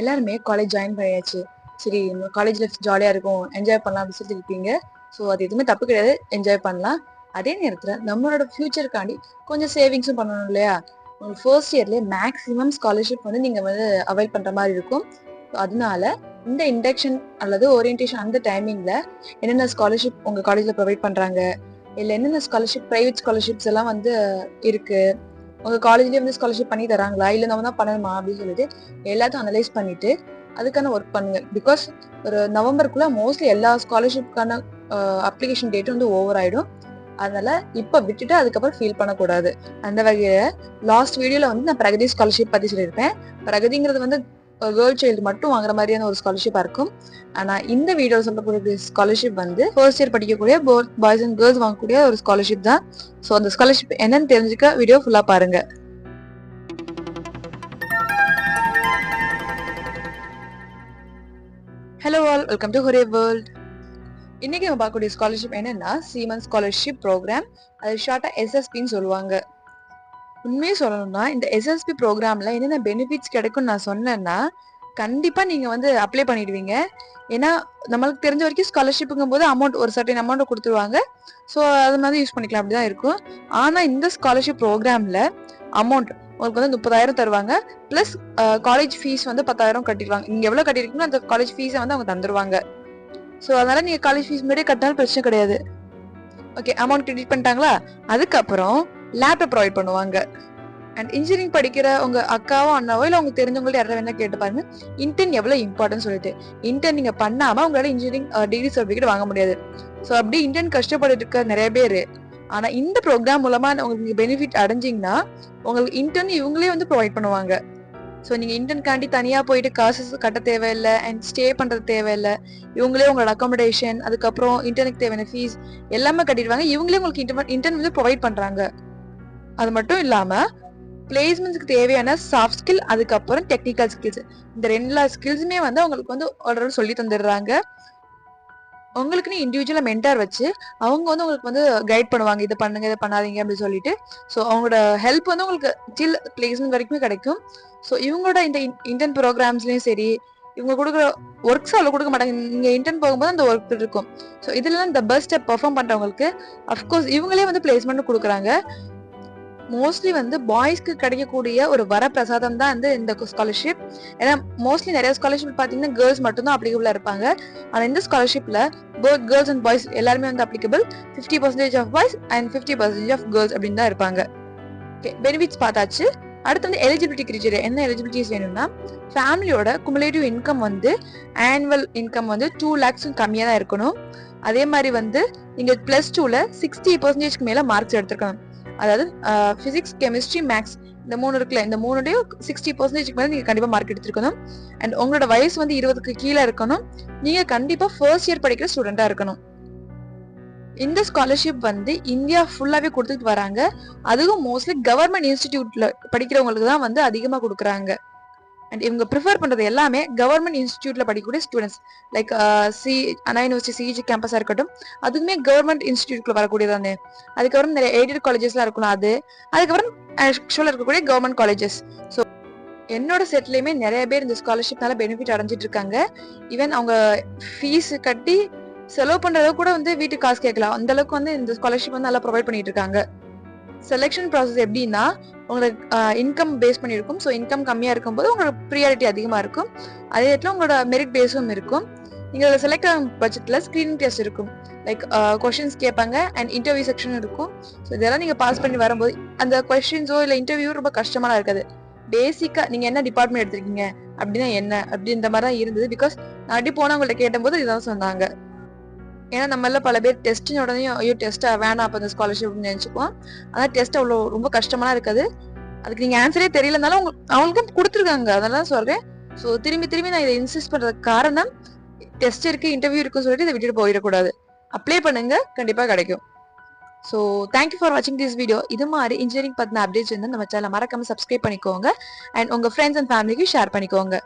எல்லாருமே college join பண்ணியாச்சு. சரி காலேஜ் லைஃப் ஜாலியாக இருக்கும், என்ஜாய் பண்ணலாம் அப்படின்னு சொல்லிட்டு இருப்பீங்க. ஸோ அது எதுவுமே தப்பு கிடையாது, என்ஜாய் பண்ணலாம். அதே நேரத்தில் நம்மளோட ஃபியூச்சருக்காண்டி கொஞ்சம் சேவிங்ஸும் பண்ணணும் இல்லையா? உங்களுக்கு ஃபர்ஸ்ட் இயர்லேயே மேக்ஸிமம் ஸ்காலர்ஷிப் வந்து நீங்கள் வந்து அவைல் பண்ணுற மாதிரி இருக்கும். ஸோ அதனால இந்த இண்டக்ஷன் அல்லது ஓரியன்டேஷன் அந்த டைமிங்கில் என்னென்ன ஸ்காலர்ஷிப் உங்கள் காலேஜில் ப்ரொவைட் பண்ணுறாங்க, இல்லை என்னென்ன ஸ்காலர்ஷிப் ப்ரைவேட் ஸ்காலர்ஷிப்ஸ் எல்லாம் வந்து இருக்குது, உங்க காலேஜ்லயே வந்து ஸ்காலர்ஷிப் பண்ணி தராங்களா, இல்ல நம்ம தான் பண்ணணுமா அப்படின்னு சொல்லிட்டு எல்லாத்தையும் அனலைஸ் பண்ணிட்டு அதுக்கான ஒர்க் பண்ணுங்க. பிகாஸ் ஒரு நவம்பருக்குள்ள மோஸ்ட்லி எல்லா ஸ்காலர்ஷிப்கான அப்ளிகேஷன் டேட்டும் வந்து ஓவர் ஆயிடும். அதனால இப்ப விட்டுட்டு அதுக்கப்புறம் ஃபீல் பண்ணக்கூடாது. அந்த வகையில லாஸ்ட் வீடியோல வந்து நான் பிரகதி ஸ்காலர்ஷிப் பத்தி சொல்லியிருப்பேன். பிரகதிங்கிறது வந்து கேர்ள் சைல்டு மட்டும் வாங்குற மாதிரியான ஒரு ஸ்காலர்ஷிப்பா இருக்கும். ஆனா இந்த வீடியோ சொல்லக்கூடிய ஸ்காலர்ஷிப் வந்து ஃபர்ஸ்ட் இயர் படிக்கக்கூடிய பாய்ஸ் அண்ட் கேர்ள்ஸ் வாங்கக்கூடிய ஒரு ஸ்காலர்ஷிப் தான். ஸோ அந்த ஸ்காலர்ஷிப் என்னன்னு தெரிஞ்சுக்க வீடியோ ஃபுல்லா பாருங்க. Hello all, welcome to hooray world. இன்னைக்கு நம்ம பார்க்கக்கூடிய ஸ்காலர்ஷிப் என்னன்னா சீமன் ஸ்காலர்ஷிப் ப்ரோக்ராம். அது ஷார்ட்டா எஸ்எஸ்பின்னு சொல்லுவாங்க. உண்மையே சொல்லணும்னா இந்த எஸ்எஸ்பி ப்ரோக்ராம்ல என்னென்ன பெனிஃபிட்ஸ் கிடைக்கும்னு நான் சொன்னேன்னா கண்டிப்பா நீங்க வந்து அப்ளை பண்ணிடுவீங்க. ஏன்னா நம்மளுக்கு தெரிஞ்ச வரைக்கும் ஸ்காலர்ஷிப்புங்கும் போது அமௌண்ட் ஒரு சர்டன் அமௌண்ட் கொடுத்துருவாங்க. ஸோ அது மாதிரி யூஸ் பண்ணிக்கலாம், அப்படிதான் இருக்கும். ஆனா இந்த ஸ்காலர்ஷிப் ப்ரோக்ராம்ல அமௌண்ட் உங்களுக்கு வந்து 30,000 தருவாங்க. பிளஸ் காலேஜ் ஃபீஸ் வந்து 10,000 கட்டிடுவாங்க. நீங்க எவ்வளவு கட்டிருக்கீங்களோ அந்த காலேஜ் ஃபீஸை வந்து அவங்க தந்துருவாங்க. ஸோ அதனால நீங்க காலேஜ் ஃபீஸ் முன்னாடியே கட்டினாலும் பிரச்சனை கிடையாது. ஓகே, அமௌண்ட் கிரெடிட் பண்ணிட்டாங்களா? அதுக்கப்புறம் லேப்டாப் ப்ரொவைட் பண்ணுவாங்க. அண்ட் இன்ஜினியரிங் படிக்கிற உங்க அக்காவோ அண்ணாவோ இல்லை உங்களுக்கு தெரிஞ்சவங்கள்ட்ட யாராவது வேணா கேட்டு பாருங்க, இன்டர்ன் எவ்வளவு இம்பார்ட்டன் சொல்லிட்டு. இன்டர்ன் நீங்க பண்ணாம உங்களால இன்ஜினியரிங் டிகிரி சர்டிஃபிகேட் வாங்க முடியாது. ஸோ அப்படி இன்டர்ன் கஷ்டப்பட்டு இருக்க நிறைய பேர். ஆனா இந்த ப்ரோக்ராம் மூலமா உங்களுக்கு பெனிஃபிட் அடைஞ்சிங்கன்னா உங்களுக்கு இன்டர்ன் இவங்களே வந்து ப்ரொவைட் பண்ணுவாங்க. ஸோ நீங்க இன்டர்ன்காண்டி தனியா போயிட்டு காசு கட்ட தேவையில்லை அண்ட் ஸ்டே பண்றது தேவையில்லை. இவங்களே உங்களோட அகாமடேஷன், அதுக்கப்புறம் இன்டர்னுக்கு தேவையான ஃபீஸ் எல்லாமே கட்டிடுவாங்க. இவங்களே உங்களுக்கு இன்டர்ன் வந்து ப்ரொவைட் பண்றாங்க. அது மட்டும் இல்லாம பிளேஸ்மெண்ட்ஸ்க்கு தேவையான சாஃப்ட் ஸ்கில், அதுக்கப்புறம் டெக்னிக்கல் ஸ்கில்ஸ், இந்த ரெண்டு ஸ்கில்ஸுமே வந்து அவங்களுக்கு வந்து ஆல்ரெடி சொல்லி தந்துடுறாங்க. உங்களுக்குன்னு இண்டிவிஜுவலா மென்டார் வச்சு அவங்க வந்து உங்களுக்கு வந்து கைட் பண்ணுவாங்க, இதை பண்ணுங்க இதை பண்ணாதீங்க அப்படின்னு சொல்லிட்டு. ஸோ அவங்களோட ஹெல்ப் வந்து உங்களுக்கு டில் பிளேஸ்மெண்ட் வரைக்குமே கிடைக்கும். ஸோ இவங்களோட இந்த இன்டர்ன் ப்ரோக்ராம்ஸ்லயும் சரி, இவங்க கொடுக்குற ஒர்க்ஸ் அவ்வளோ கொடுக்க மாட்டாங்க. நீங்க இன்டர்ன் போகும்போது அந்த ஒர்க் இருக்கும். ஸோ இதுல இந்த பெஸ்ட் ஸ்டெப் பெர்ஃபார்ம் பண்றவங்களுக்கு அஃப்கோர்ஸ் இவங்களே வந்து பிளேஸ்மெண்ட் கொடுக்குறாங்க. மோஸ்ட்லி வந்து பாய்ஸ்க்கு கிடைக்கக்கூடிய ஒரு வரப்பிரசாதம் தான் வந்து இந்த ஸ்காலர்ஷிப். ஏன்னா மோஸ்ட்லி நிறைய ஸ்காலர்ஷிப் பார்த்தீங்கன்னா கேர்ள்ஸ் மட்டும் தான் அப்ளிகபிளா இருப்பாங்க. ஆனால் இந்த ஸ்காலர்ஷிப்ல போத் கேர்ள்ஸ் அண்ட் பாய்ஸ் எல்லாருமே வந்து applicable. 50% of boys and 50% of girls அப்படின்னு தான் இருப்பாங்க. ஓகே, பெனிஃபிட்ஸ் பார்த்தாச்சு. அடுத்து வந்து எலிஜிபிலிட்டி கிரைட்டீரியா. என்ன எலிஜிபிலிட்டிஸ் வேணும்னா ஃபேமிலியோட குமுலேட்டிவ் இன்கம் வந்து ஆனுவல் இன்கம் வந்து 2 lakhs கம்மியாக தான் இருக்கணும். அதே மாதிரி வந்து நீங்க +2ல 60% மேல மார்க்ஸ் எடுத்துருக்கணும். அதாவது பிசிக்ஸ், கெமிஸ்ட்ரி, மேக்ஸ் இந்த 3 இருக்குல்ல, இந்த 3டையும் 60% மேல நீங்க கண்டிப்பா மார்க் எடுத்திருக்கணும். அண்ட் உங்களோட வயசு வந்து 20க்கு கீழே இருக்கணும். நீங்க கண்டிப்பா ஃபர்ஸ்ட் இயர் படிக்கிற ஸ்டூடெண்டா இருக்கணும். இந்த ஸ்காலர்ஷிப் வந்து இந்தியா ஃபுல்லாவே கொடுத்துட்டு வராங்க. அதுவும் மோஸ்ட்லி கவர்மெண்ட் இன்ஸ்டிடியூட்ல படிக்கிறவங்களுக்கு தான் வந்து அதிகமா கொடுக்குறாங்க. அண்ட் இவங்க ப்ரிஃபர் பண்றது எல்லாமே கவர்மெண்ட் இன்ஸ்டிடியூட்ல படிக்கக்கூடிய ஸ்டூடெண்ட்ஸ். லைக் அண்ணா யூனிவர்சிட்டி சிஜி கேம்பஸா இருக்கட்டும், அதுக்குமே கவர்மெண்ட் இன்ஸ்டிடியூட்ல வரக்கூடியதானே. அதுக்கப்புறம் நிறைய எய்டட் காலேஜஸ்லாம் இருக்கலாம். அதுக்கப்புறம் ஆக்சுவலா இருக்கக்கூடிய கவர்மெண்ட் காலேஜஸ். ஸோ என்னோட செட்லயுமே நிறைய பேர் இந்த ஸ்காலர்ஷிப்னால பெனிஃபிட் அடைஞ்சிட்டு இருக்காங்க. ஈவன் அவங்க ஃபீஸ் கட்டி செலவு பண்றத கூட வந்து வீட்டுக்கு காசு கேட்கலாம். அந்த அளவுக்கு வந்து இந்த ஸ்காலர்ஷிப் வந்து நல்லா ப்ரொவைட் பண்ணிட்டு இருக்காங்க. செலெக்ஷன் ப்ராசஸ் எப்படின்னா உங்களுக்கு இன்கம் பேஸ் பண்ணியிருக்கும். ஸோ இன்கம் கம்மியாக இருக்கும்போது உங்களோட ப்ரியாரிட்டி அதிகமாக இருக்கும். அதே இடத்துல உங்களோட மெரிட் பேஸும் இருக்கும். நீங்கள் அதில் செலக்ட் ஆகும் பட்சத்தில் ஸ்க்ரீனிங் டெஸ்ட் இருக்கும். லைக் கொஷின்ஸ் கேட்பாங்க அண்ட் இன்டர்வியூ செக்ஷன் இருக்கும். ஸோ இதெல்லாம் நீங்கள் பாஸ் பண்ணி வரும்போது அந்த கொஸ்டின்ஸோ இல்லை இன்டர்வியூ ரொம்ப கஷ்டமாக இருக்காது. பேசிக்காக நீங்கள் என்ன டிபார்ட்மெண்ட் எடுத்திருக்கீங்க அப்படின்னா என்ன அப்படின்ற மாதிரி தான் இருந்தது. பிகாஸ் நான் அப்படி போனவங்கள்ட்ட கேட்டபோது இதுதான் சொன்னாங்க. ஏன்னா நம்மள பல பேர் டெஸ்ட் உடனே ஐயோ டெஸ்ட்டா வேணாம் அப்போ அந்த ஸ்காலர்ஷிப் நினைச்சுக்குவோம். ஆனால் டெஸ்ட் அவ்வளோ ரொம்ப கஷ்டமா இருக்காது. அதுக்கு நீங்க ஆன்சரே தெரியலனாலும் அவங்களுக்கும் கொடுத்துருக்காங்க. அதெல்லாம் சொல்றேன். ஸோ திரும்பி திரும்பி நான் இதை இன்சிஸ்ட் பண்றதுக்கு காரணம் டெஸ்ட் இருக்கு, இன்டர்வியூ இருக்குன்னு சொல்லிட்டு இதை விட்டுட்டு போயிடக்கூடாது. அப்ளை பண்ணுங்க, கண்டிப்பா கிடைக்கும். ஸோ தேங்க்யூ ஃபார் வாட்சிங் திஸ் வீடியோ. இது மாதிரி இன்ஜினியரிங் பத்தின அப்டேட்ஸ் வந்து நம்ம சேனல் மறக்காம சப்ஸ்கிரைப் பண்ணிக்கோங்க. அண்ட் உங்க ஃப்ரெண்ட்ஸ் அண்ட் ஃபேமிலிக்கு ஷேர் பண்ணிக்கோங்க.